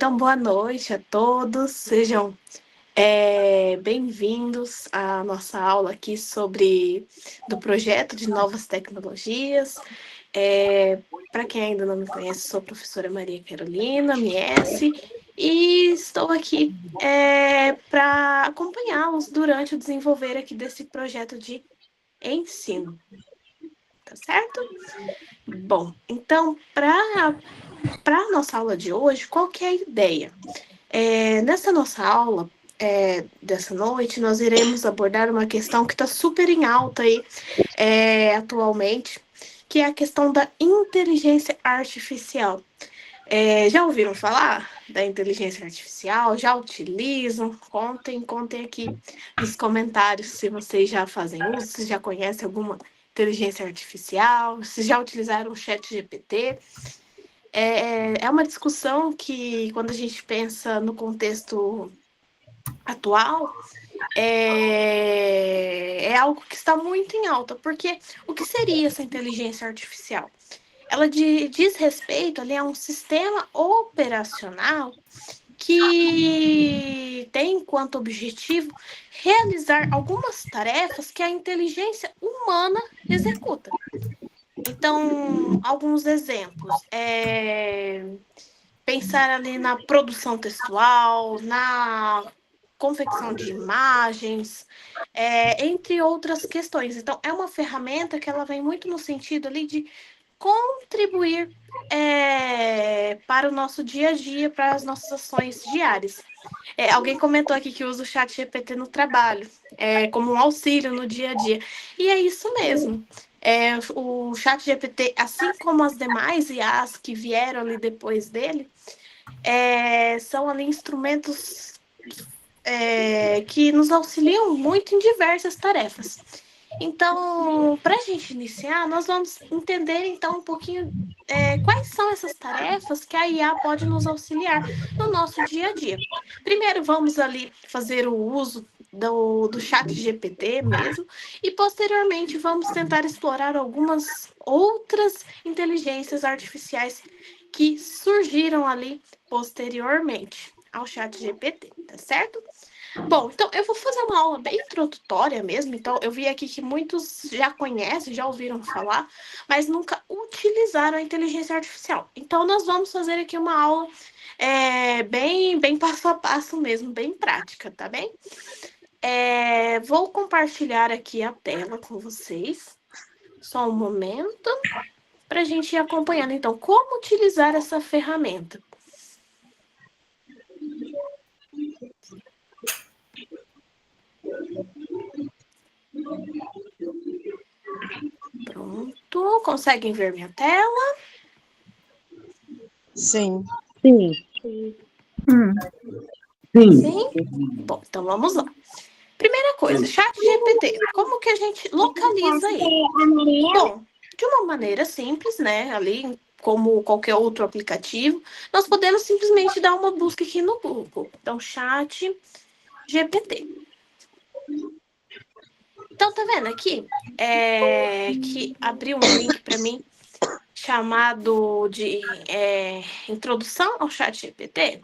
Então, boa noite a todos, sejam bem-vindos à nossa aula aqui do projeto de novas tecnologias. Para quem ainda não me conhece, sou a professora Maria Carolina Miesse e estou aqui para acompanhá-los durante o desenvolver aqui desse projeto de ensino, tá certo? Bom, então, para a nossa aula de hoje, qual que é a ideia? Nessa nossa aula dessa noite, nós iremos abordar uma questão que está super em alta aí atualmente, que é a questão da inteligência artificial. Já ouviram falar da inteligência artificial? Já utilizam? Contem aqui nos comentários se vocês já fazem uso, se já conhecem alguma inteligência artificial, se já utilizaram o ChatGPT. É uma discussão que, quando a gente pensa no contexto atual, é algo que está muito em alta, porque o que seria essa inteligência artificial? Ela diz respeito ali a um sistema operacional que tem enquanto objetivo realizar algumas tarefas que a inteligência humana executa. Então, alguns exemplos. Pensar ali na produção textual, na confecção de imagens, entre outras questões. Então, é uma ferramenta que ela vem muito no sentido ali de contribuir para o nosso dia a dia, para as nossas ações diárias. Alguém comentou aqui que usa o ChatGPT no trabalho, como um auxílio no dia a dia. E é isso mesmo. O ChatGPT, assim como as demais IAs que vieram ali depois dele, são ali instrumentos que nos auxiliam muito em diversas tarefas. Então, para a gente iniciar, nós vamos entender então um pouquinho quais são essas tarefas que a IA pode nos auxiliar no nosso dia a dia. Primeiro, vamos ali fazer o uso do chat GPT mesmo, e posteriormente vamos tentar explorar algumas outras inteligências artificiais que surgiram ali posteriormente ao chat GPT, tá certo? Bom, então eu vou fazer uma aula bem introdutória mesmo. Então, eu vi aqui que muitos já conhecem, já ouviram falar, mas nunca utilizaram a inteligência artificial. Então, nós vamos fazer aqui uma aula bem passo a passo mesmo, bem prática, tá bem? Vou compartilhar aqui a tela com vocês. Só um momento para a gente ir acompanhando. Então, como utilizar essa ferramenta? Pronto, conseguem ver minha tela? Sim. Sim. Sim? Bom, então vamos lá. Primeira coisa, ChatGPT. Como que a gente localiza ele? Bom, de uma maneira simples, né? Ali, como qualquer outro aplicativo, nós podemos simplesmente dar uma busca aqui no Google. Então, ChatGPT. Então, tá vendo aqui? Que abriu um link para mim chamado de Introdução ao ChatGPT.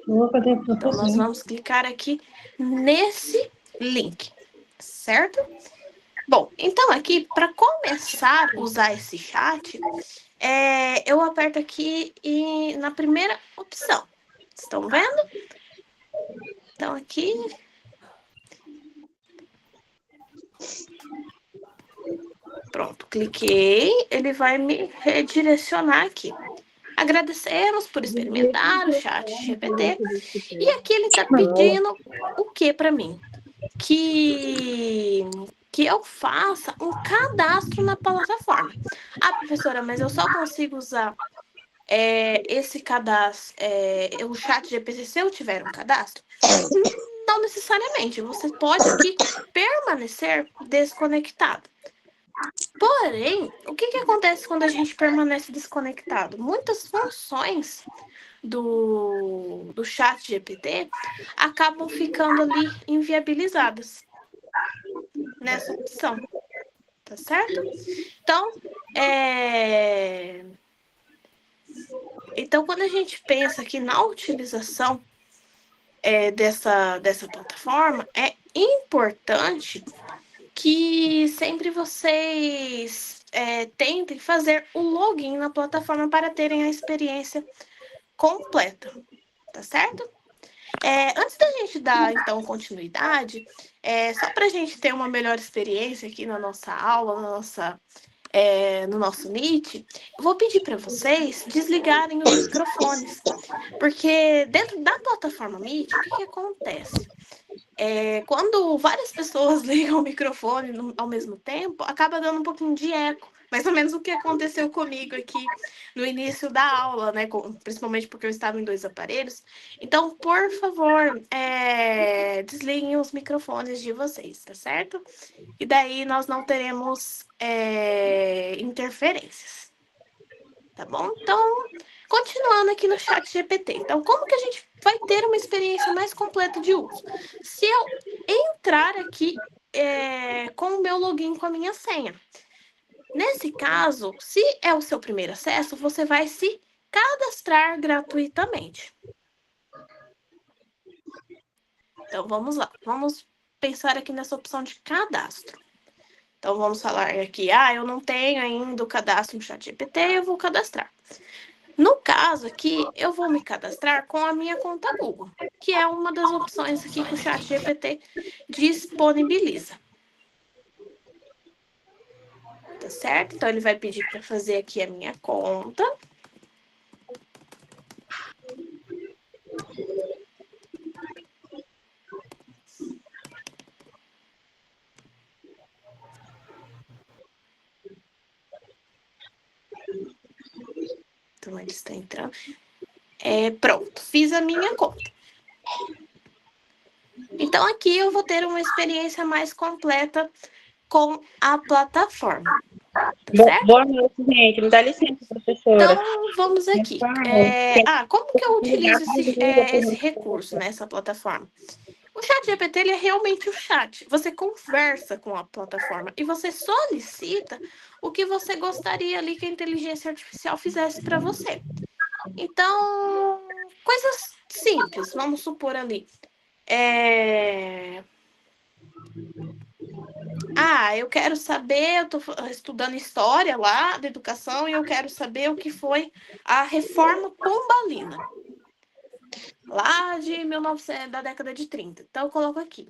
Então, nós vamos clicar aqui nesse link, certo? Bom, então aqui, para começar a usar esse chat, eu aperto aqui na primeira opção. Estão vendo? Então, aqui... Pronto, cliquei, ele vai me redirecionar aqui. Agradecemos por experimentar o chat GPT. E aqui ele está pedindo o que para mim? Que eu faça um cadastro na plataforma. Ah, professora, mas eu só consigo usar esse cadastro, o chat GPT, se eu tiver um cadastro? Não necessariamente. Você pode aqui permanecer desconectado. Porém, o que acontece quando a gente permanece desconectado? Muitas funções do chat GPT acabam ficando ali inviabilizadas nessa opção, tá certo? Então, Então, quando a gente pensa aqui na utilização dessa plataforma, é importante que sempre vocês tentem fazer o login na plataforma para terem a experiência completa, tá certo? Antes da gente dar, então, continuidade, só para a gente ter uma melhor experiência aqui na nossa aula, no nosso Meet, eu vou pedir para vocês desligarem os microfones, porque dentro da plataforma Meet, o que acontece? Quando várias pessoas ligam o microfone ao mesmo tempo, acaba dando um pouquinho de eco. Mais ou menos o que aconteceu comigo aqui no início da aula, né? Principalmente porque eu estava em 2 aparelhos. Então, por favor, desliguem os microfones de vocês, tá certo? E daí nós não teremos interferências. Tá bom? Então, continuando aqui no chat GPT. Então, como que a gente vai ter uma experiência mais completa de uso? Se eu entrar aqui com o meu login, com a minha senha. Nesse caso, se é o seu primeiro acesso, você vai se cadastrar gratuitamente. Então, vamos lá. Vamos pensar aqui nessa opção de cadastro. Então, vamos falar aqui, eu não tenho ainda o cadastro no ChatGPT, eu vou cadastrar. No caso aqui, eu vou me cadastrar com a minha conta Google, que é uma das opções aqui que o ChatGPT disponibiliza. Tá certo? Então, ele vai pedir para fazer aqui a minha conta. Então, ele está entrando. Pronto, fiz a minha conta. Então, aqui eu vou ter uma experiência mais completa com a plataforma. Tá certo? Boa noite, gente. Me dá licença, professora. Então, vamos aqui. Como que eu utilizo esse recurso, né, essa plataforma? O ChatGPT, ele é realmente o chat. Você conversa com a plataforma e você solicita o que você gostaria ali que a inteligência artificial fizesse para você. Então, coisas simples, vamos supor ali. Eu quero saber, eu estou estudando história lá da educação e eu quero saber o que foi a reforma pombalina, lá de 1900, da década de 30. Então, eu coloco aqui,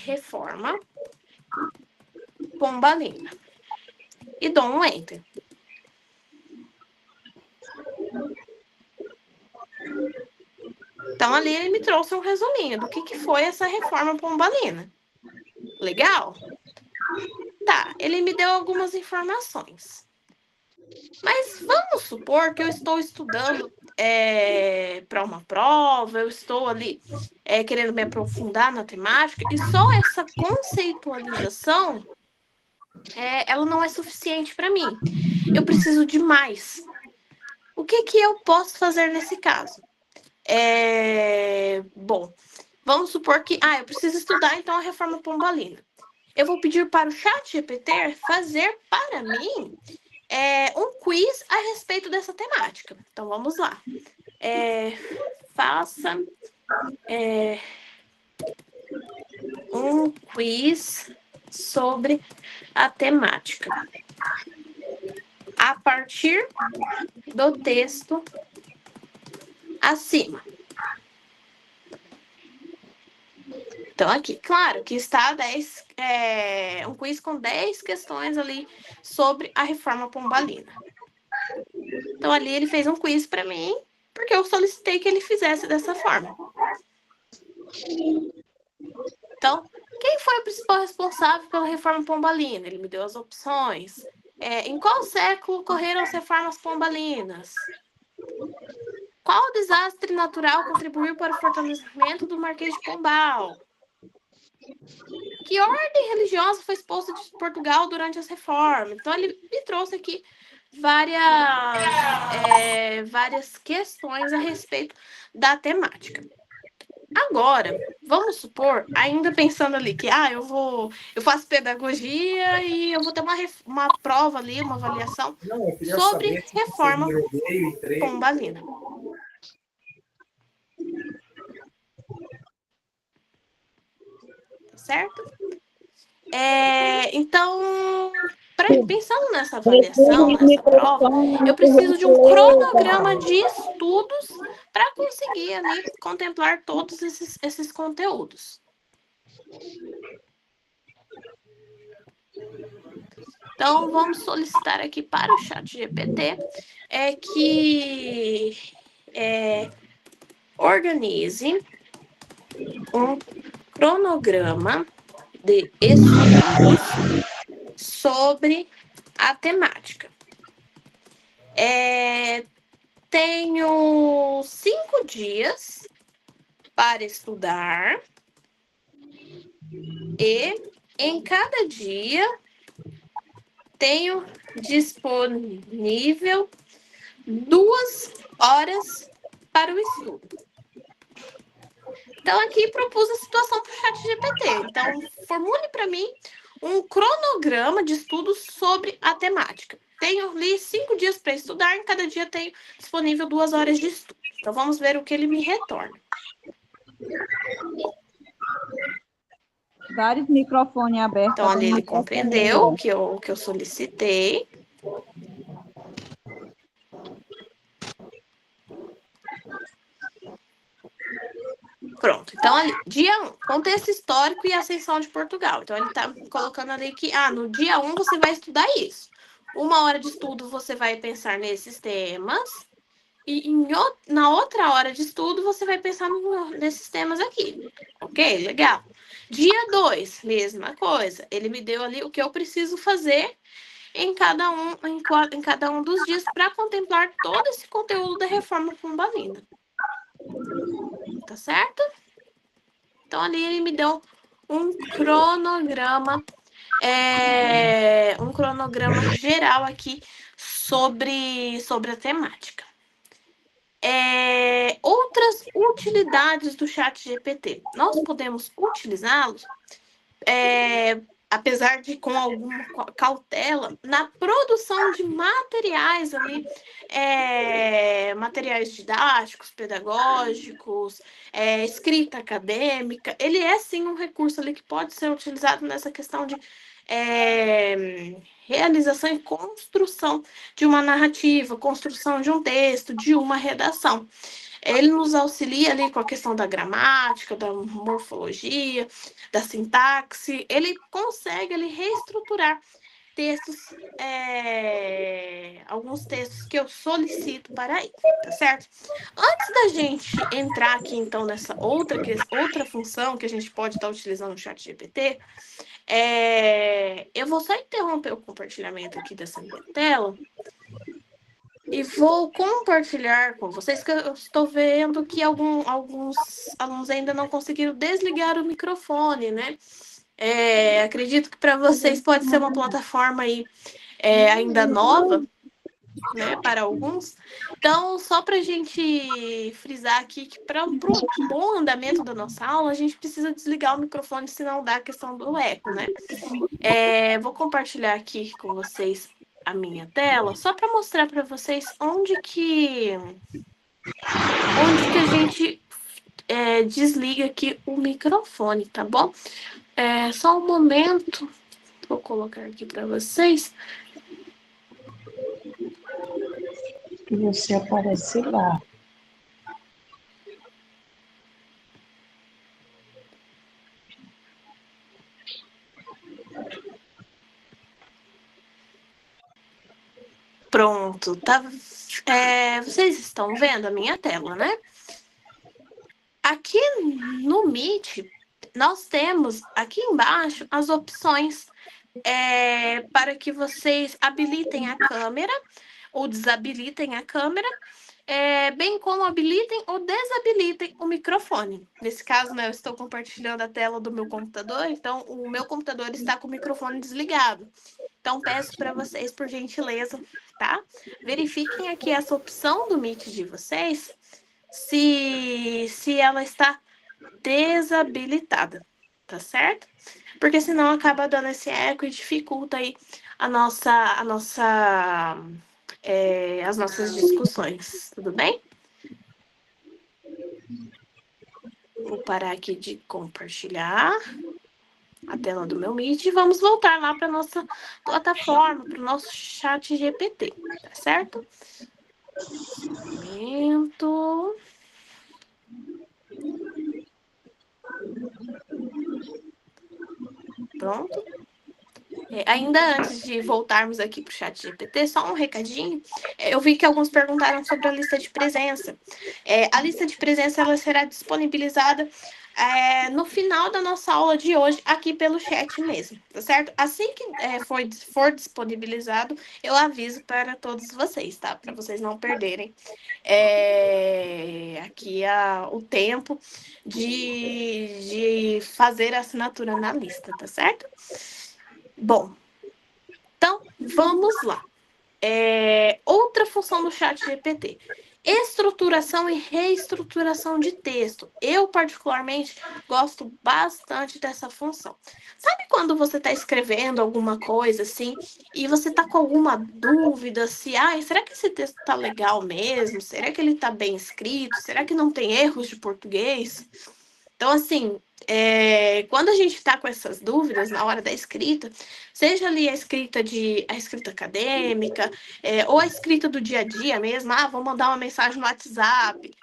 reforma pombalina, e dou um enter. Então, ali ele me trouxe um resuminho do que foi essa reforma pombalina. Legal? Tá, ele me deu algumas informações. Mas vamos supor que eu estou estudando para uma prova, eu estou ali querendo me aprofundar na temática, e só essa conceitualização ela não é suficiente para mim. Eu preciso de mais. O que eu posso fazer nesse caso? Bom, vamos supor que eu preciso estudar então a reforma pombalina. Eu vou pedir para o ChatGPT fazer para mim um quiz a respeito dessa temática. Então, vamos lá. Faça um quiz sobre a temática a partir do texto acima. Então, aqui, claro que está um quiz com 10 questões ali sobre a reforma pombalina. Então, ali ele fez um quiz para mim, porque eu solicitei que ele fizesse dessa forma. Então, quem foi o principal responsável pela reforma pombalina? Ele me deu as opções. Em qual século ocorreram as reformas pombalinas? Qual desastre natural contribuiu para o fortalecimento do Marquês de Pombal? Que ordem religiosa foi exposta de Portugal durante as reformas? Então, ele me trouxe aqui várias questões a respeito da temática. Agora, vamos supor, ainda pensando ali que eu faço pedagogia e eu vou ter uma prova ali, uma avaliação sobre reforma pombalina. Certo? Então, pensando nessa avaliação, nessa prova, eu preciso de um cronograma de estudos para conseguir ali contemplar todos esses conteúdos. Então, vamos solicitar aqui para o ChatGPT que organize um cronograma de estudos sobre a temática. Tenho 5 dias para estudar e em cada dia tenho disponível 2 horas para o estudo. Então, aqui propus a situação para o ChatGPT. Então, formule para mim um cronograma de estudos sobre a temática. Tenho ali 5 dias para estudar, em cada dia tenho disponível 2 horas de estudo. Então, vamos ver o que ele me retorna. Vários microfones abertos. Então, ali ele compreendeu o que eu solicitei. Pronto. Então, ali, dia 1, contexto histórico e ascensão de Portugal. Então, ele está colocando ali que, no dia 1 você vai estudar isso. 1 hora de estudo você vai pensar nesses temas. E na outra hora de estudo você vai pensar nesses temas aqui. Ok? Legal. Dia 2, mesma coisa. Ele me deu ali o que eu preciso fazer em cada um dos dias para contemplar todo esse conteúdo da reforma pombalina. Tá certo? Então, ali ele me deu um cronograma geral aqui sobre a temática. Outras utilidades do ChatGPT. Nós podemos utilizá-los, apesar de com alguma cautela, na produção de materiais ali, materiais didáticos, pedagógicos, escrita acadêmica. Ele é sim um recurso ali que pode ser utilizado nessa questão de realização e construção de uma narrativa, construção de um texto, de uma redação. Ele nos auxilia ali com a questão da gramática, da morfologia, da sintaxe. Ele consegue ali reestruturar textos, alguns textos que eu solicito para ele, tá certo? Antes da gente entrar aqui, então, nessa outra função que a gente pode estar utilizando no ChatGPT, eu vou só interromper o compartilhamento aqui dessa minha tela e vou compartilhar com vocês, que eu estou vendo que alguns alunos ainda não conseguiram desligar o microfone, né? Acredito que para vocês pode ser uma plataforma aí, ainda nova, né, para alguns. Então, só para a gente frisar aqui que para o bom andamento da nossa aula, a gente precisa desligar o microfone, senão dá a questão do eco, né? Vou compartilhar aqui com vocês a minha tela, só para mostrar para vocês onde que a gente desliga aqui o microfone, tá bom? Só um momento, vou colocar aqui para vocês. Que você aparece lá. Pronto, tá? Vocês estão vendo a minha tela, né? Aqui no Meet, nós temos aqui embaixo as opções para que vocês habilitem a câmera ou desabilitem a câmera, bem como habilitem ou desabilitem o microfone. Nesse caso, né, eu estou compartilhando a tela do meu computador, então o meu computador está com o microfone desligado. Então, peço para vocês, por gentileza, tá? Verifiquem aqui essa opção do Meet de vocês, se ela está desabilitada, tá certo? Porque senão acaba dando esse eco e dificulta aí as nossas discussões, tudo bem? Vou parar aqui de compartilhar a tela do meu Meet e vamos voltar lá para nossa plataforma, para o nosso chat GPT, tá certo? Momento. Pronto. Ainda antes de voltarmos aqui para o chat GPT, só um recadinho. Eu vi que alguns perguntaram sobre a lista de presença. A lista de presença ela será disponibilizada no final da nossa aula de hoje, aqui pelo chat mesmo, tá certo? Assim que for disponibilizado, eu aviso para todos vocês, tá? Para vocês não perderem aqui o tempo de fazer a assinatura na lista, tá certo? Bom, então vamos lá. Outra função do chat GPT. Estruturação e reestruturação de texto. Eu, particularmente, gosto bastante dessa função. Sabe quando você está escrevendo alguma coisa assim e você está com alguma dúvida se, será que esse texto está legal mesmo? Será que ele está bem escrito? Será que não tem erros de português? Então, assim, quando a gente está com essas dúvidas na hora da escrita, seja ali a escrita acadêmica, ou a escrita do dia a dia mesmo, vou mandar uma mensagem no WhatsApp,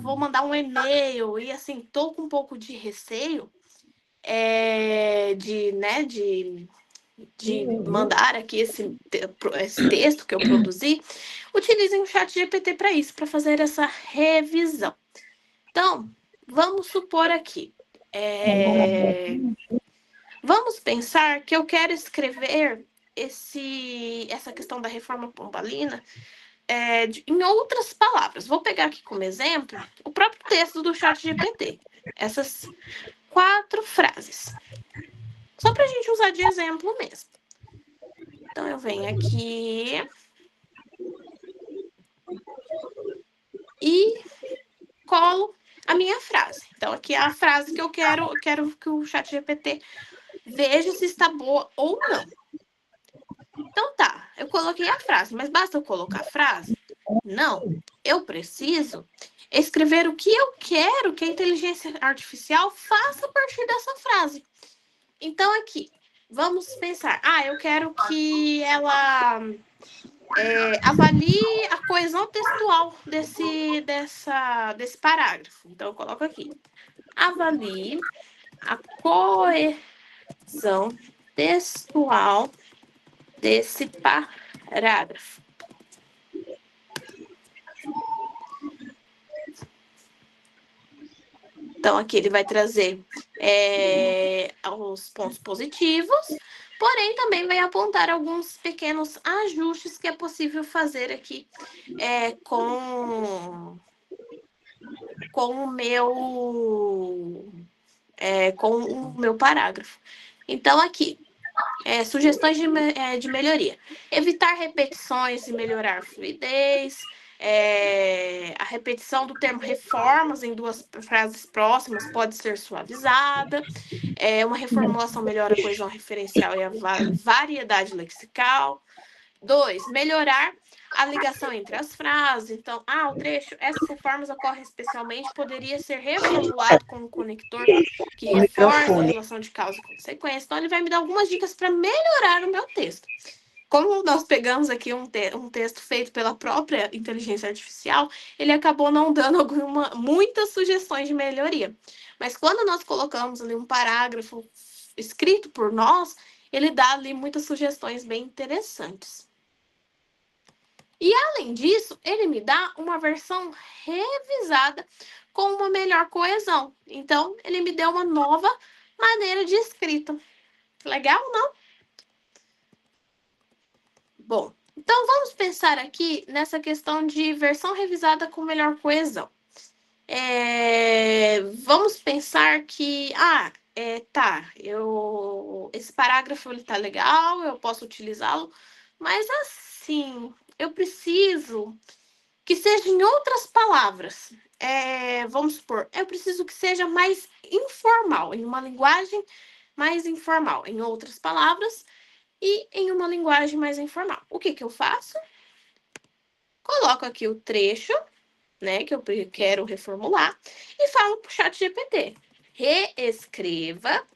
vou mandar um e-mail, e assim, tô com um pouco de receio de mandar aqui esse texto que eu produzi, utilizem o chat GPT para isso, para fazer essa revisão. Então, vamos supor aqui. Vamos pensar que eu quero escrever essa questão da reforma pombalina em outras palavras. Vou pegar aqui como exemplo o próprio texto do chat GPT. Essas 4 frases. Só para a gente usar de exemplo mesmo. Então, eu venho aqui e colo a minha frase. Então, aqui é a frase que eu quero que o chat GPT veja se está boa ou não. Então tá, eu coloquei a frase, mas basta eu colocar a frase? Não, eu preciso escrever o que eu quero que a inteligência artificial faça a partir dessa frase. Então aqui, vamos pensar, eu quero que ela avalie a coesão textual desse parágrafo. Então eu coloco aqui, avalie a coesão textual desse parágrafo. Então, aqui ele vai trazer os pontos positivos, porém também vai apontar alguns pequenos ajustes que é possível fazer aqui com o meu parágrafo. Então, aqui, sugestões de melhoria. Evitar repetições e melhorar a fluidez. A repetição do termo reformas em 2 frases próximas pode ser suavizada. Uma reformulação melhora a coesão referencial e a variedade lexical. 2, melhorar a ligação entre as frases. Então, o trecho, essas reformas ocorrem especialmente, poderia ser reformulado com um conector que reforça a relação de causa e consequência. Então, ele vai me dar algumas dicas para melhorar o meu texto. Como nós pegamos aqui um texto feito pela própria inteligência artificial, ele acabou não dando muitas sugestões de melhoria. Mas quando nós colocamos ali um parágrafo escrito por nós, ele dá ali muitas sugestões bem interessantes. E, além disso, ele me dá uma versão revisada com uma melhor coesão. Então, ele me deu uma nova maneira de escrita. Legal, não? Bom, então vamos pensar aqui nessa questão de versão revisada com melhor coesão. Vamos pensar que, esse parágrafo ele tá legal, eu posso utilizá-lo, mas assim, eu preciso que seja em outras palavras. Vamos supor, eu preciso que seja mais informal, em uma linguagem mais informal, em outras palavras, e em uma linguagem mais informal. O que eu faço? Coloco aqui o trecho, né, que eu quero reformular, e falo para o ChatGPT. Reescreva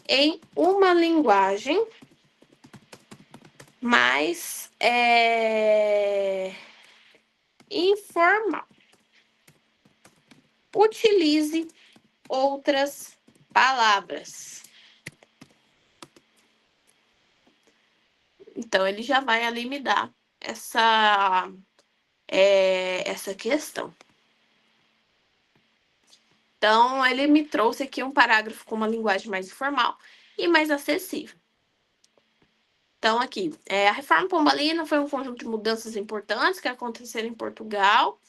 em uma linguagem mais informal. Utilize outras palavras. Então, ele já vai ali me dar essa questão. Então, ele me trouxe aqui um parágrafo com uma linguagem mais informal e mais acessível. Então, aqui, a Reforma Pombalina foi um conjunto de mudanças importantes que aconteceram em Portugal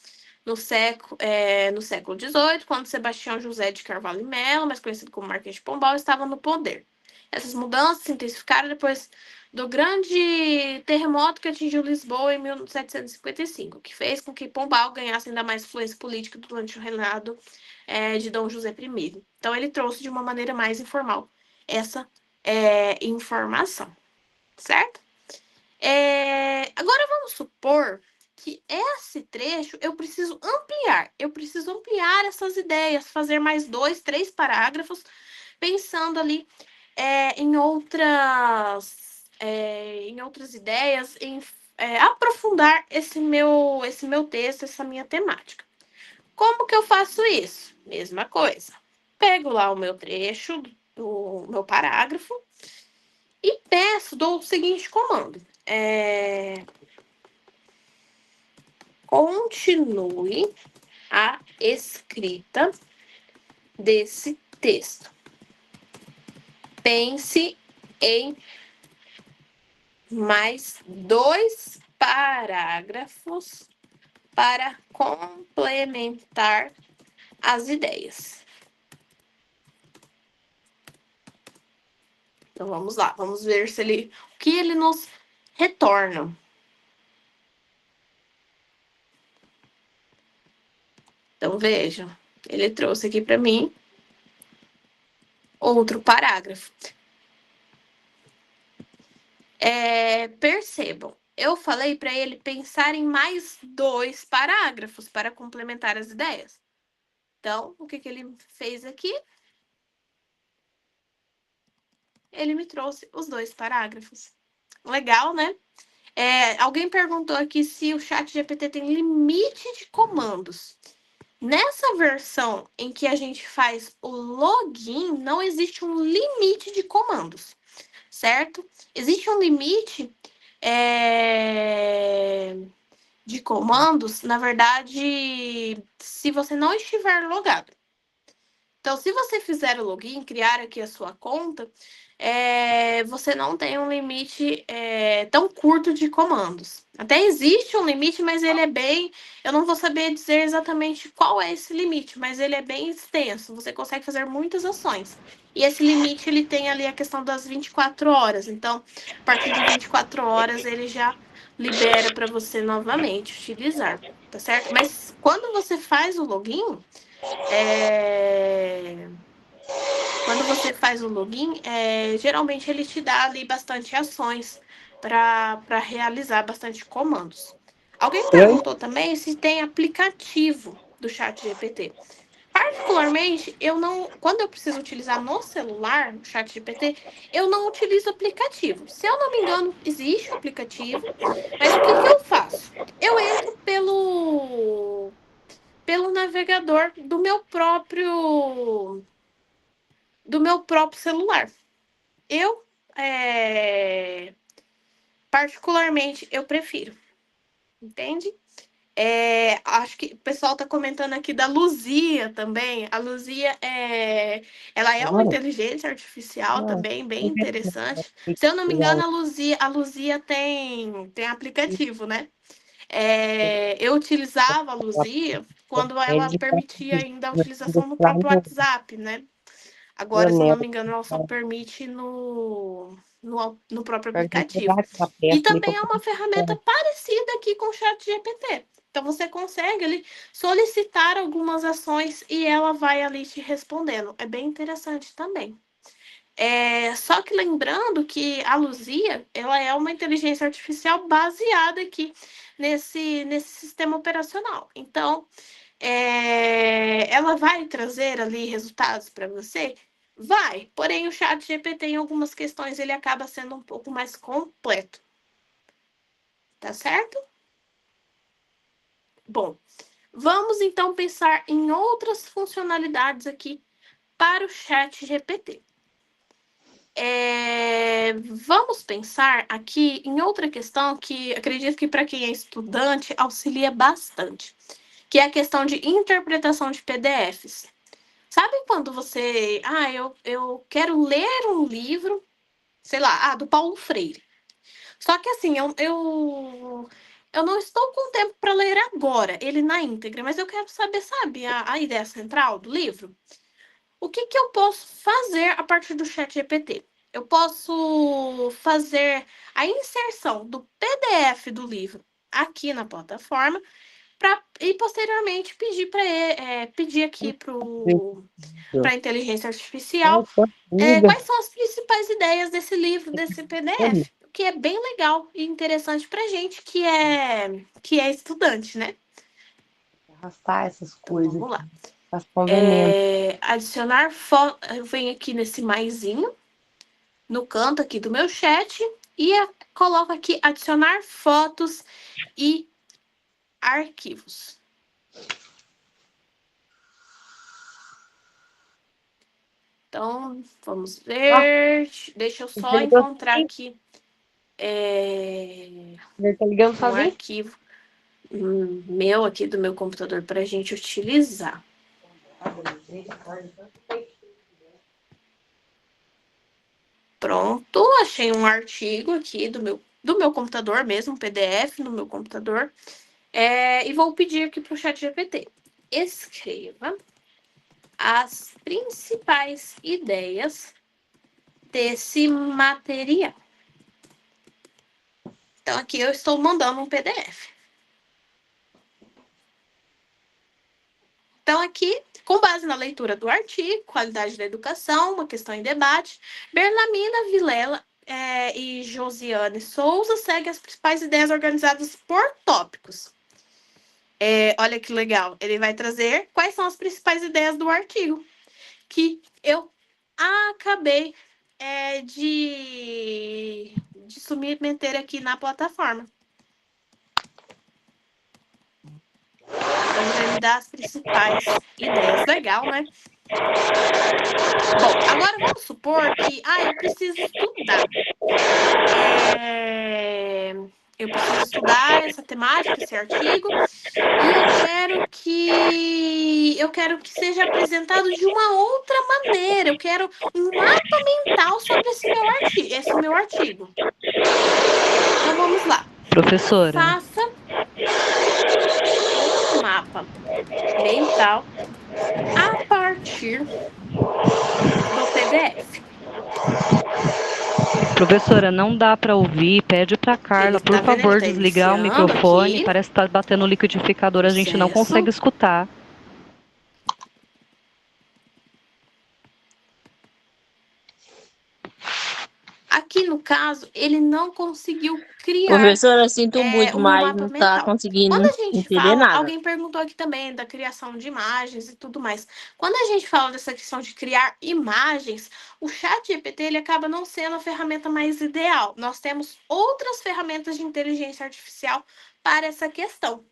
no século XVIII, quando Sebastião José de Carvalho e Melo, mais conhecido como Marquês de Pombal, estava no poder. Essas mudanças se intensificaram depois do grande terremoto que atingiu Lisboa em 1755, que fez com que Pombal ganhasse ainda mais influência política durante o reinado de Dom José I. Então, ele trouxe de uma maneira mais informal essa informação, certo? Agora, vamos supor que esse trecho eu preciso ampliar essas ideias, fazer mais 2, 3 parágrafos, pensando ali em outras ideias, em aprofundar esse meu texto, essa minha temática. Como que eu faço isso? Mesma coisa. Pego lá o meu trecho, o meu parágrafo, e dou o seguinte comando. Continue a escrita desse texto. Pense em mais 2 parágrafos para complementar as ideias. Então, vamos lá. Vamos ver o que ele nos retorna. Então, vejam. Ele trouxe aqui para mim outro parágrafo. Percebam, eu falei para ele pensar em mais 2 parágrafos para complementar as ideias. Então, o que ele fez aqui? Ele me trouxe os 2 parágrafos. Legal, né? Alguém perguntou aqui se o ChatGPT tem limite de comandos. Nessa versão em que a gente faz o login, não existe um limite de comandos, certo? Existe um limite de comandos, na verdade, se você não estiver logado. Então, se você fizer o login, criar aqui a sua conta, você não tem um limite tão curto de comandos. Até existe um limite, mas ele eu não vou saber dizer exatamente qual é esse limite, mas ele é bem extenso. Você consegue fazer muitas ações. E esse limite, ele tem ali a questão das 24 horas. Então, a partir de 24 horas, ele já libera para você novamente utilizar, tá certo? Mas quando você faz o login, geralmente ele te dá ali bastante ações para realizar bastante comandos. Alguém perguntou também se tem aplicativo do ChatGPT. Particularmente, quando eu preciso utilizar no celular o ChatGPT, eu não utilizo aplicativo. Se eu não me engano, existe um aplicativo, mas o que eu faço? Eu entro pelo navegador do meu próprio celular. Eu, particularmente, eu prefiro. Entende? Acho que o pessoal está comentando aqui da Luzia também. A Luzia ela é uma inteligência artificial também, bem interessante. Se eu não me engano, a Luzia tem aplicativo, né? Eu utilizava a Luzia quando ela permitia ainda a utilização no próprio WhatsApp, né? Agora, se não me engano, ela só permite no próprio aplicativo. E também é uma ferramenta parecida aqui com o ChatGPT. Então, você consegue ali solicitar algumas ações e ela vai ali te respondendo. É bem interessante também. Só que lembrando que a Luzia, ela é uma inteligência artificial baseada aqui nesse sistema operacional. Então, ela vai trazer ali resultados para você? Vai, porém o chat GPT em algumas questões ele acaba sendo um pouco mais completo. Tá certo? Bom, vamos então pensar em outras funcionalidades aqui para o chat GPT. Vamos pensar aqui em outra questão que acredito que para quem é estudante auxilia bastante, que é a questão de interpretação de PDFs. Sabe quando você, eu quero ler um livro, sei lá, do Paulo Freire. Só que assim, eu não estou com tempo para ler agora, ele na íntegra, mas eu quero saber, sabe, a ideia central do livro? O que eu posso fazer a partir do chat GPT? Eu posso fazer a inserção do PDF do livro aqui na plataforma e posteriormente pedir para pedir aqui para a inteligência artificial quais são as principais ideias desse livro, desse PDF, o que é bem legal e interessante para gente que é estudante, né? Arrastar essas Então, coisas. vamos lá. Adicionar foto. Eu venho aqui nesse maisinho, no canto aqui do meu chat, e coloco aqui adicionar fotos e arquivos. Então, vamos ver. Deixa eu só encontrar aqui um arquivo meu aqui do meu computador para a gente utilizar. Pronto, achei um artigo aqui do meu computador mesmo, um PDF no meu computador. E vou pedir aqui para o chat GPT. Escreva as principais ideias desse material. Então, aqui eu estou mandando um PDF. Então, aqui, com base na leitura do artigo, qualidade da educação, uma questão em debate, Berlamina Vilela e Josiane Souza seguem as principais ideias organizadas por tópicos. Olha que legal. Ele vai trazer quais são as principais ideias do artigo que eu acabei de submeter aqui na plataforma. Então, ele vai me dar as principais ideias. Legal, né? Bom, agora vamos supor que eu preciso estudar. Eu preciso estudar essa temática, esse artigo, e eu quero que seja apresentado de uma outra maneira. Eu quero um mapa mental sobre esse meu artigo. Então vamos lá. Professora. Faça um mapa mental a partir do PDF. Professora, não dá para ouvir. Pede para Carla, por favor, desligar o microfone. Aqui. Parece que está batendo o liquidificador, a gente não consegue escutar. Aqui, no caso, ele não conseguiu criar. Professora, eu sinto muito, mas não está conseguindo Quando a gente entender nada. Alguém perguntou aqui também da criação de imagens e tudo mais. Quando a gente fala dessa questão de criar imagens, o chat GPT ele acaba não sendo a ferramenta mais ideal. Nós temos outras ferramentas de inteligência artificial para essa questão.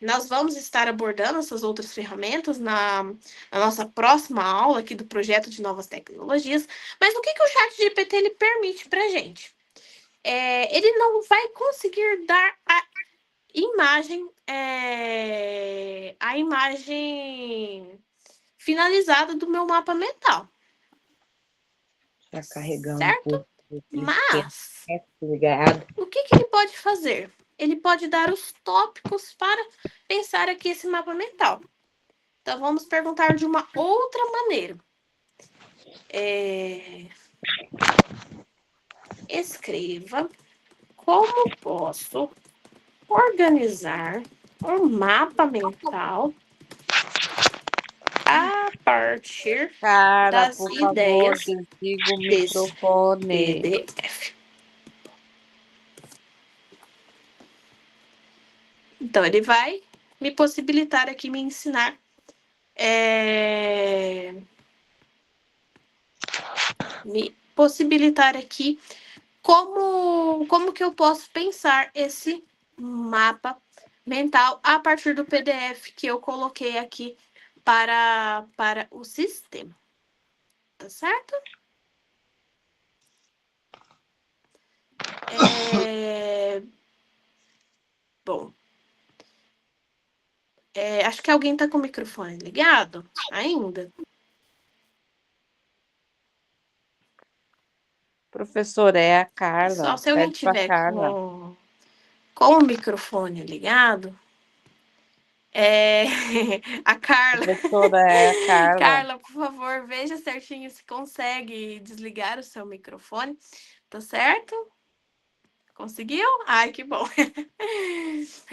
Nós vamos estar abordando essas outras ferramentas na nossa próxima aula aqui do projeto de novas tecnologias. Mas o que o chat GPT ele permite para a gente? Ele não vai conseguir dar a imagem finalizada do meu mapa mental. Está carregando. Certo? Mas o que ele pode fazer? Ele pode dar os tópicos para pensar aqui esse mapa mental. Então, vamos perguntar de uma outra maneira. Escreva como posso organizar um mapa mental a partir Cara, das por favor, ideias desliga o desse microfone. PDF. Então, ele vai me possibilitar aqui, me ensinar me possibilitar aqui como que eu posso pensar esse mapa mental a partir do PDF que eu coloquei aqui para o sistema. Tá certo? Bom, acho que alguém está com o microfone ligado ainda. Professora, é a Carla. Pessoal, se alguém tiver com o microfone ligado, a Carla. Professora, é a Carla. Carla, por favor, veja certinho se consegue desligar o seu microfone. Tá certo? Conseguiu? Ai, que bom.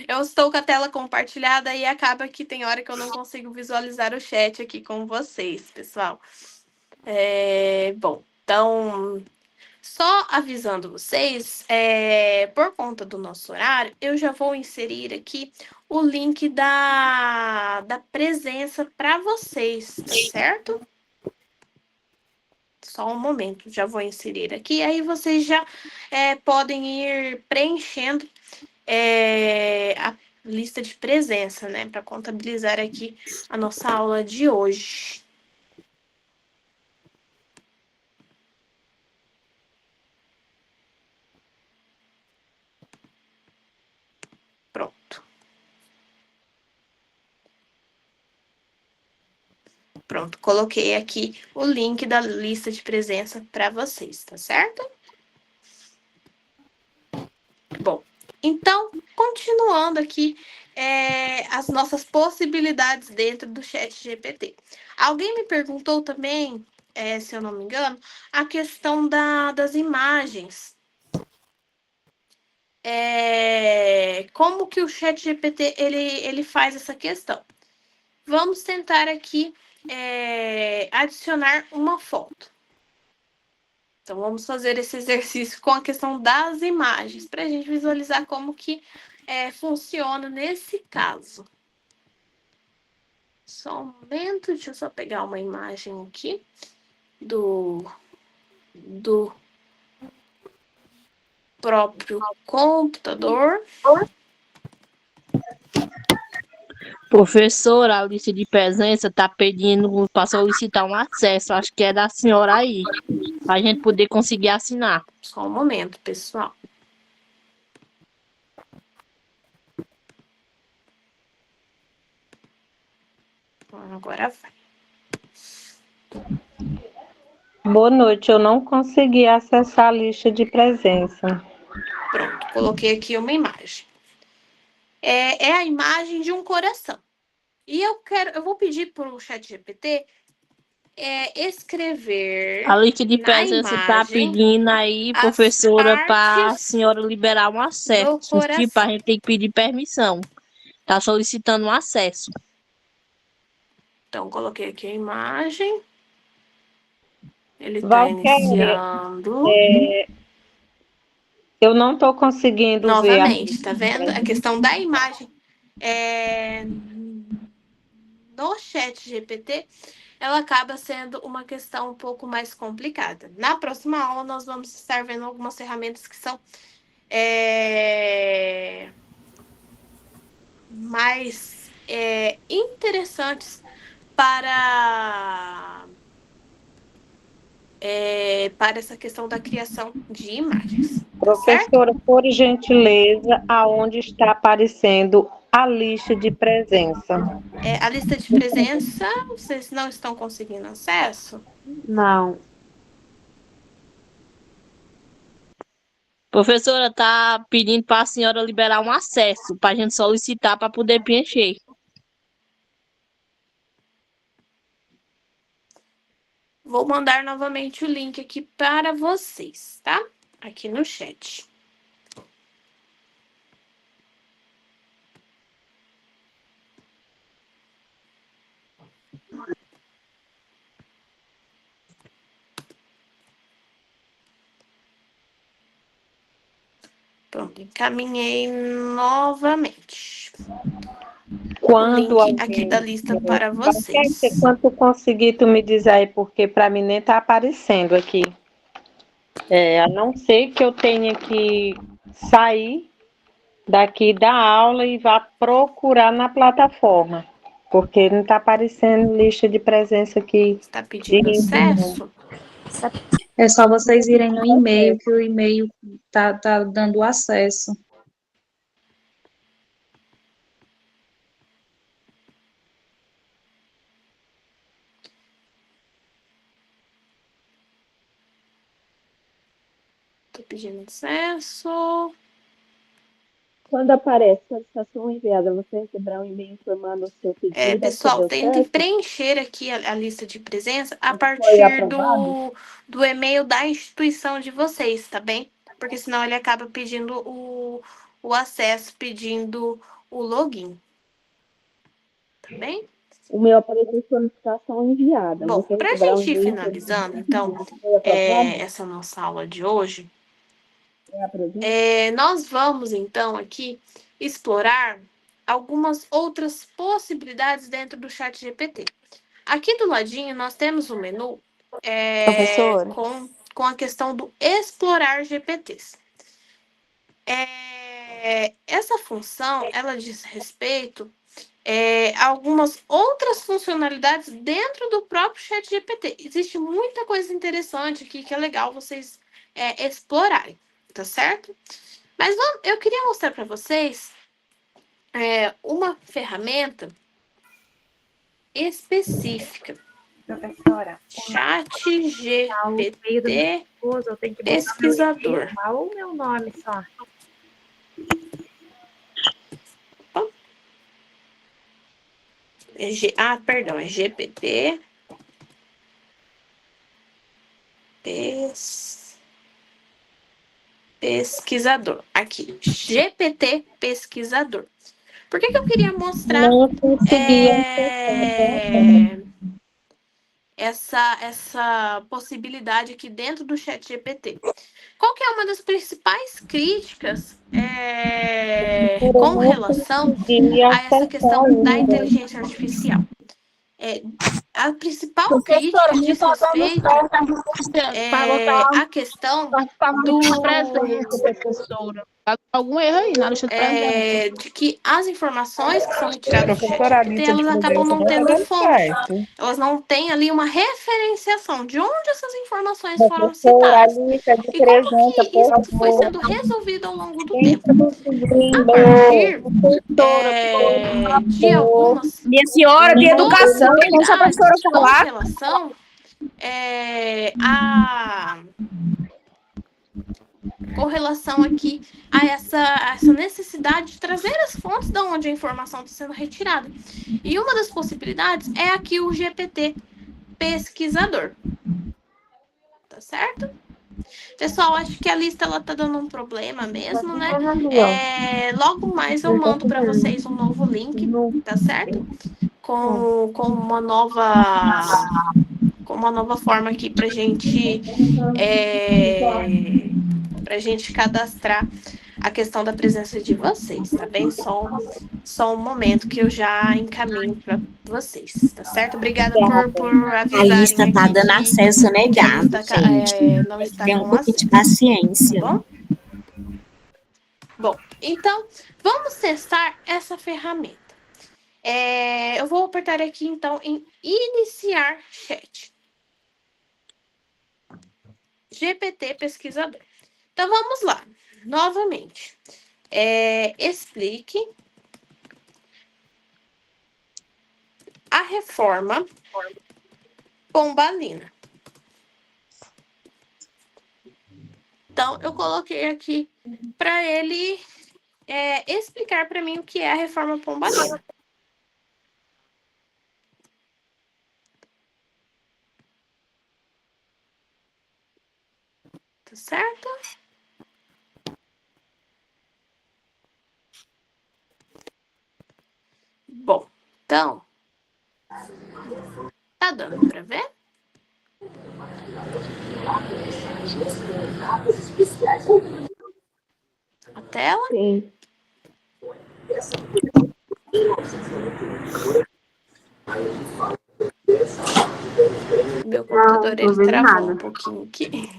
Eu estou com a tela compartilhada e acaba que tem hora que eu não consigo visualizar o chat aqui com vocês, pessoal. Bom, então, só avisando vocês, por conta do nosso horário, eu já vou inserir aqui o link da presença para vocês, tá certo? Só um momento, já vou inserir aqui. Aí vocês já podem ir preenchendo a lista de presença, né? Para contabilizar aqui a nossa aula de hoje. Pronto. Pronto, coloquei aqui o link da lista de presença para vocês, tá certo? Bom, então, continuando aqui as nossas possibilidades dentro do ChatGPT. Alguém me perguntou também, se eu não me engano, a questão das imagens. Como que o ChatGPT ele faz essa questão? Vamos tentar aqui adicionar uma foto. Então, vamos fazer esse exercício com a questão das imagens, para a gente visualizar como que funciona nesse caso. Só um momento, deixa eu só pegar uma imagem aqui do próprio computador. Professora, a lista de presença está pedindo para solicitar um acesso. Acho que é da senhora aí, para a gente poder conseguir assinar. Só um momento, pessoal. Agora vai. Boa noite, eu não consegui acessar a lista de presença. Pronto, coloquei aqui uma imagem. É a imagem de um coração. E eu vou pedir para o ChatGPT escrever. A lista de presença está pedindo aí, professora, para a senhora liberar um acesso. Tipo, a gente tem que pedir permissão. Está solicitando um acesso. Então, coloquei aqui a imagem. Ele está iniciando. Eu não estou conseguindo ver. Novamente, tá vendo? A questão da imagem no ChatGPT, ela acaba sendo uma questão um pouco mais complicada. Na próxima aula, nós vamos estar vendo algumas ferramentas que são mais interessantes para essa questão da criação de imagens. Professora, por gentileza, aonde está aparecendo a lista de presença? A lista de presença, vocês não estão conseguindo acesso? Não. Professora, está pedindo para a senhora liberar um acesso, para a gente solicitar para poder preencher. Vou mandar novamente o link aqui para vocês, tá? Aqui no chat. Pronto, encaminhei novamente o Quando link aqui da lista para Quando vocês. tu conseguir, tu me diz aí, porque para mim nem tá aparecendo aqui. A não ser que eu tenha que sair daqui da aula e vá procurar na plataforma, porque não está aparecendo lista de presença aqui. Está pedindo acesso? É só vocês irem no e-mail, que o e-mail tá dando acesso. Estou pedindo acesso. Quando aparece solicitação enviada, você receberá um e-mail informando o seu pedido. Pessoal, tem que preencher aqui a lista de presença a Foi partir aprovado? do e-mail da instituição de vocês, tá bem? Porque senão ele acaba pedindo o acesso, pedindo o login. Tá bem? O meu apareceu solicitação enviada. Bom, Você para a receberá um gente ir e-mail finalizando, então, Foi aprovado? essa nossa aula de hoje, É a presença? nós vamos, então, aqui explorar algumas outras possibilidades dentro do chat GPT. Aqui do ladinho, nós temos o menu Professora? com a questão do explorar GPTs. Essa função, ela diz respeito a algumas outras funcionalidades dentro do próprio chat GPT. Existe muita coisa interessante aqui que é legal vocês explorarem, tá certo? Mas eu queria mostrar para vocês uma ferramenta específica. Professora, Chat GPT eu tenho que pesquisador. botar o meu nome só. Perdão, é GPT pesquisador. Aqui, GPT pesquisador. Por que eu queria mostrar essa possibilidade aqui dentro do chat GPT? Qual que é uma das principais críticas com relação a essa questão da inteligência artificial? A principal crítica diz respeito a questão professora. Algum erro aí na lista de presença. de que as informações que são retiradas do Professora, a ChatGPT, lista de elas acabam não presença não tendo tá dando fonte. certo. Elas não têm ali uma referenciação de onde essas informações foram citadas. E como que isso foi sendo resolvido ao longo do tempo? A partir de algumas Minha senhora de educação, deixa a professora com falar. relação com relação aqui a essa necessidade de trazer as fontes de onde a informação está sendo retirada. E uma das possibilidades é aqui o GPT pesquisador. Tá certo? Pessoal, acho que a lista ela tá dando um problema mesmo, né? Logo mais eu mando para vocês um novo link, tá certo? Com uma nova forma aqui pra gente cadastrar a questão da presença de vocês, tá bem? Só um momento que eu já encaminho para vocês, tá certo? Obrigada por avisarem. A lista tá dando acesso negado, gente. Não está Tem um com pouquinho acesso, de paciência. tá bom? Bom, então, vamos testar essa ferramenta. Eu vou apertar aqui, então, em iniciar chat. GPT pesquisador. Então, vamos lá. Novamente. Explique a reforma pombalina. Então, eu coloquei aqui para ele explicar para mim o que é a reforma pombalina. Tá certo? Bom, então, tá dando para ver? tela? Sim. Meu computador, ele travou um pouquinho aqui.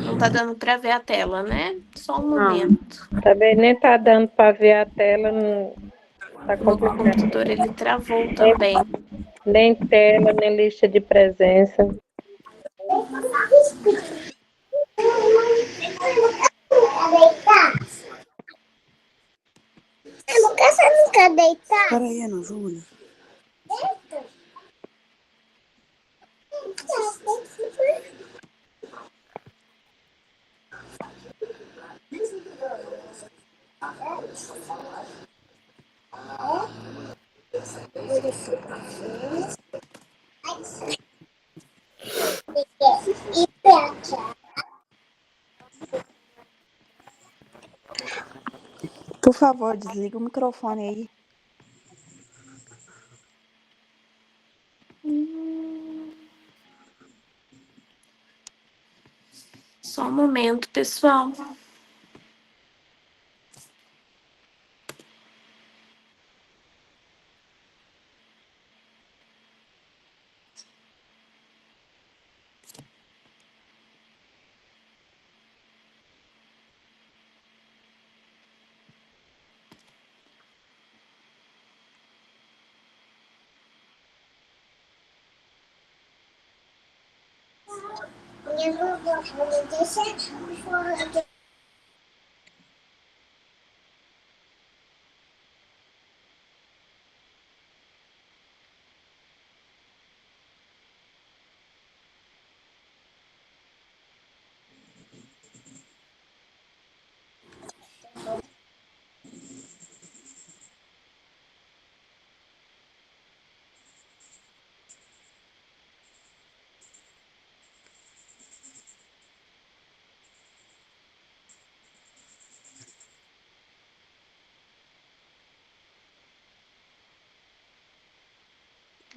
Não tá dando para ver a tela, né? Só um momento. Também nem tá dando para ver a tela, não tá Meu complicado. computador, ele travou também. Nem tela, nem lista de presença. Você não quer deitar? Peraí, Ana Júlia. Por favor, desliga o microfone aí. Só um momento, pessoal.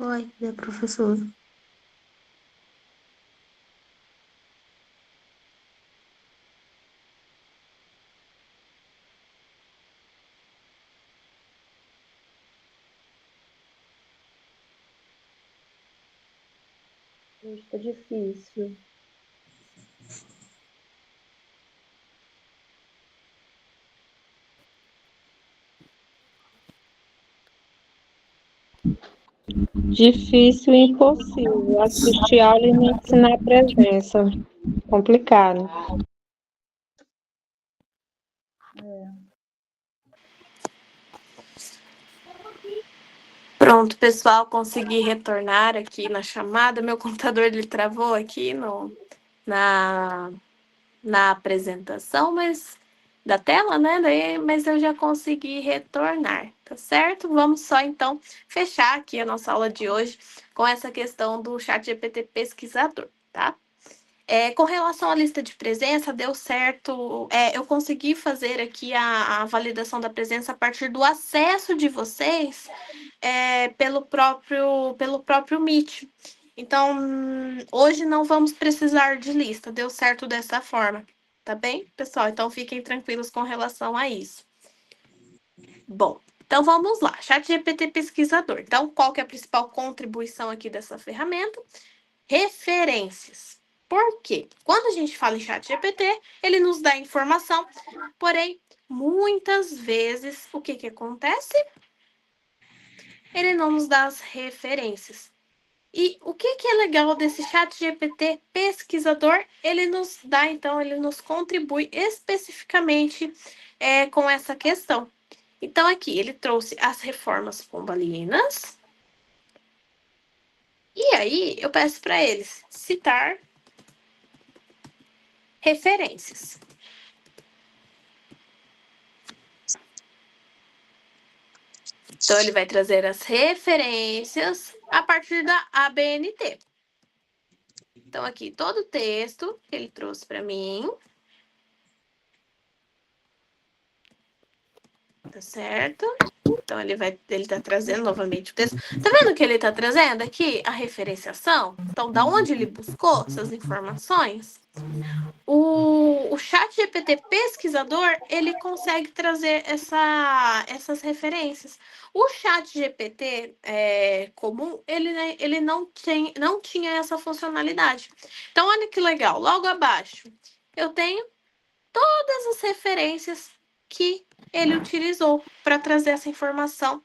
Oi, é professor. Hoje tá difícil. Difícil e impossível. Assistir aula e não ensinar a presença. Complicado. Pronto, pessoal, consegui retornar aqui na chamada. Meu computador, ele travou aqui na apresentação, mas da tela, né? Mas eu já consegui retornar, tá certo? Vamos só, então, fechar aqui a nossa aula de hoje com essa questão do ChatGPT pesquisador, tá? Com relação à lista de presença, deu certo. Eu consegui fazer aqui a validação da presença a partir do acesso de vocês pelo próprio Meet. Então, hoje não vamos precisar de lista, deu certo dessa forma, tá bem, pessoal? Então, fiquem tranquilos com relação a isso. Bom, então vamos lá, ChatGPT pesquisador. Então, qual que é a principal contribuição aqui dessa ferramenta? Referências. Por quê? Quando a gente fala em ChatGPT, ele nos dá informação, porém, muitas vezes, o que acontece? Ele não nos dá as referências. E o que é legal desse ChatGPT pesquisador? Ele nos dá, então, ele nos contribui especificamente com essa questão. Então, aqui, ele trouxe as reformas pombalinas. E aí, eu peço para eles citar referências. Então, ele vai trazer as referências a partir da ABNT. Então, aqui, todo o texto que ele trouxe para mim. Tá certo? Então, ele tá trazendo novamente o texto. Tá vendo que ele tá trazendo aqui a referenciação? Então, da onde ele buscou essas informações? ChatGPT pesquisador, ele consegue trazer essas referências. O ChatGPT comum, ele não tinha essa funcionalidade. Então, olha que legal. Logo abaixo, eu tenho todas as referências que ele utilizou para trazer essa informação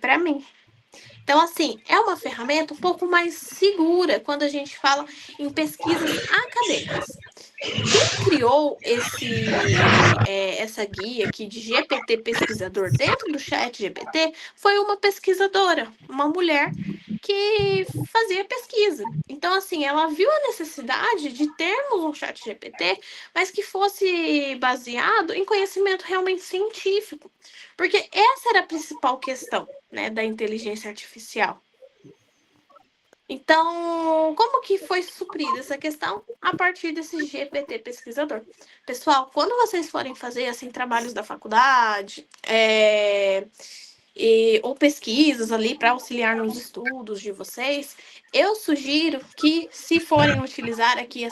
para mim. Então, assim, é uma ferramenta um pouco mais segura quando a gente fala em pesquisas acadêmicas. Quem criou essa guia aqui de GPT pesquisador dentro do chat GPT foi uma pesquisadora, uma mulher que fazia pesquisa. Então, assim, ela viu a necessidade de termos um chat GPT, mas que fosse baseado em conhecimento realmente científico. Porque essa era a principal questão, né, da inteligência artificial. Então, como que foi suprida essa questão? A partir desse GPT pesquisador. Pessoal, quando vocês forem fazer assim, trabalhos da faculdade, ou pesquisas ali para auxiliar nos estudos de vocês, eu sugiro que, se forem utilizar aqui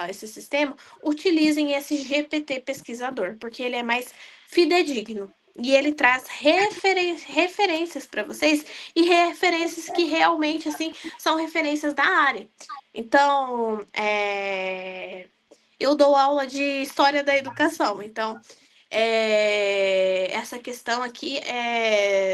esse sistema, utilizem esse GPT pesquisador, porque ele é mais fidedigno. E ele traz referências para vocês e referências que realmente assim são referências da área. Então, eu dou aula de história da educação. Então, essa questão aqui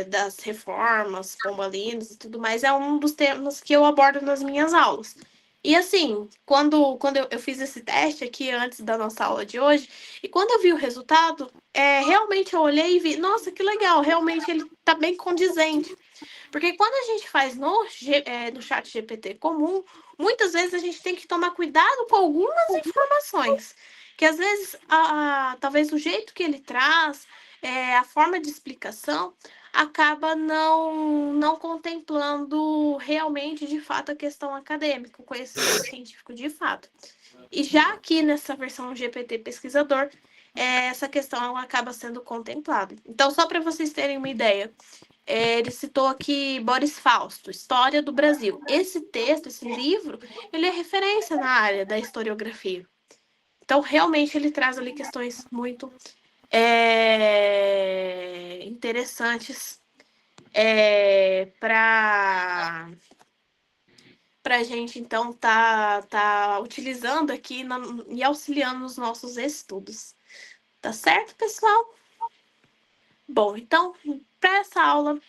das reformas, pombalinos e tudo mais é um dos temas que eu abordo nas minhas aulas. E assim, quando eu fiz esse teste aqui antes da nossa aula de hoje, e quando eu vi o resultado, realmente eu olhei e vi, nossa, que legal, realmente ele está bem condizente. Porque quando a gente faz no chat GPT comum, muitas vezes a gente tem que tomar cuidado com algumas informações. Que às vezes, talvez o jeito que ele traz, a forma de explicação, acaba não contemplando realmente, de fato, a questão acadêmica, o conhecimento científico de fato. E já aqui nessa versão GPT pesquisador, essa questão ela acaba sendo contemplada. Então, só para vocês terem uma ideia, ele citou aqui Boris Fausto, História do Brasil. Esse texto, esse livro, ele é referência na área da historiografia. Então, realmente, ele traz ali questões muito interessantes para a gente, então, tá utilizando aqui e auxiliando nos nossos estudos. Tá certo, pessoal? Bom, então, para essa aula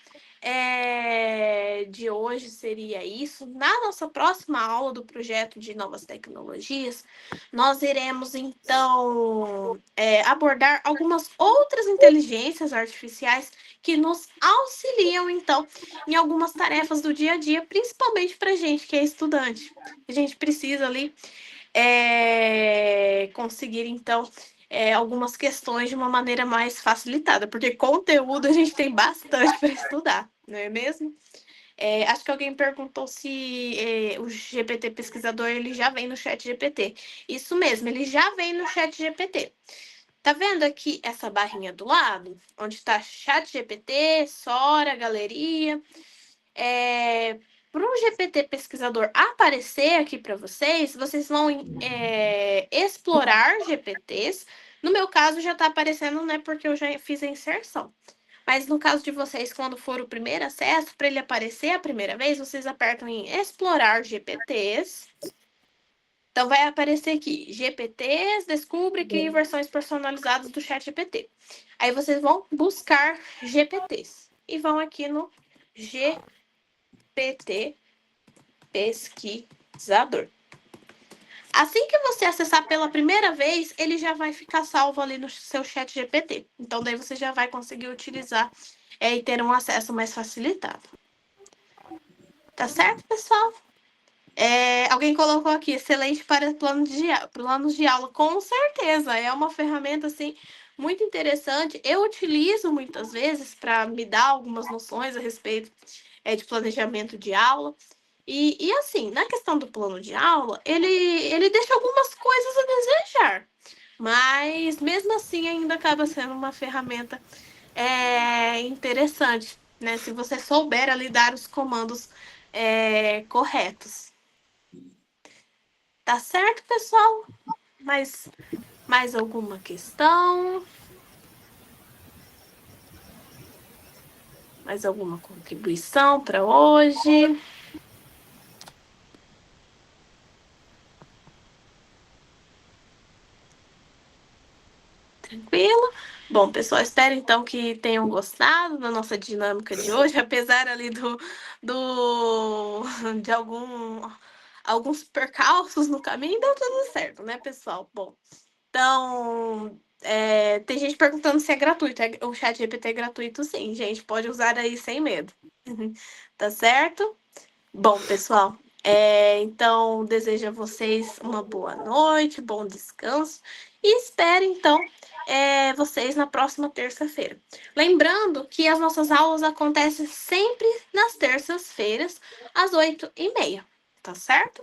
de hoje seria isso. Na nossa próxima aula do projeto de novas tecnologias, nós iremos, então, abordar algumas outras inteligências artificiais que nos auxiliam, então, em algumas tarefas do dia a dia, principalmente para a gente que é estudante. A gente precisa ali conseguir, então, algumas questões de uma maneira mais facilitada, porque conteúdo a gente tem bastante para estudar, não é mesmo? Acho que alguém perguntou se o GPT pesquisador ele já vem no chat GPT. Isso mesmo, ele já vem no chat GPT. Tá vendo aqui essa barrinha do lado? Onde está chat GPT, Sora, galeria. Para o GPT pesquisador aparecer aqui para vocês, vocês vão explorar GPTs. No meu caso, já está aparecendo, né? Porque eu já fiz a inserção. Mas no caso de vocês, quando for o primeiro acesso, para ele aparecer a primeira vez, vocês apertam em explorar GPTs. Então, vai aparecer aqui, GPTs, descubra e crie versões personalizadas do chat GPT. Aí vocês vão buscar GPTs e vão aqui no GPT pesquisador. Assim que você acessar pela primeira vez, ele já vai ficar salvo ali no seu chat GPT. Então, daí você já vai conseguir utilizar e ter um acesso mais facilitado. Tá certo, pessoal? Alguém colocou aqui, excelente para planos de aula. Com certeza, é uma ferramenta, assim, muito interessante. Eu utilizo muitas vezes para me dar algumas noções a respeito de planejamento de aula. E assim, na questão do plano de aula, ele deixa algumas coisas a desejar. Mas, mesmo assim, ainda acaba sendo uma ferramenta interessante, né? Se você souber ali dar os comandos corretos. Tá certo, pessoal? Mais alguma questão? Mais alguma contribuição para hoje? Tranquilo? Bom, pessoal, espero então que tenham gostado da nossa dinâmica de hoje, apesar ali de alguns percalços no caminho, deu tudo certo, né, pessoal? Bom, então, tem gente perguntando se é gratuito. O ChatGPT é gratuito, sim, gente. Pode usar aí sem medo. Tá certo? Bom, pessoal, então desejo a vocês uma boa noite, bom descanso e espero, então, vocês na próxima terça-feira. Lembrando que as nossas aulas acontecem sempre nas terças-feiras, às 8h30, tá certo?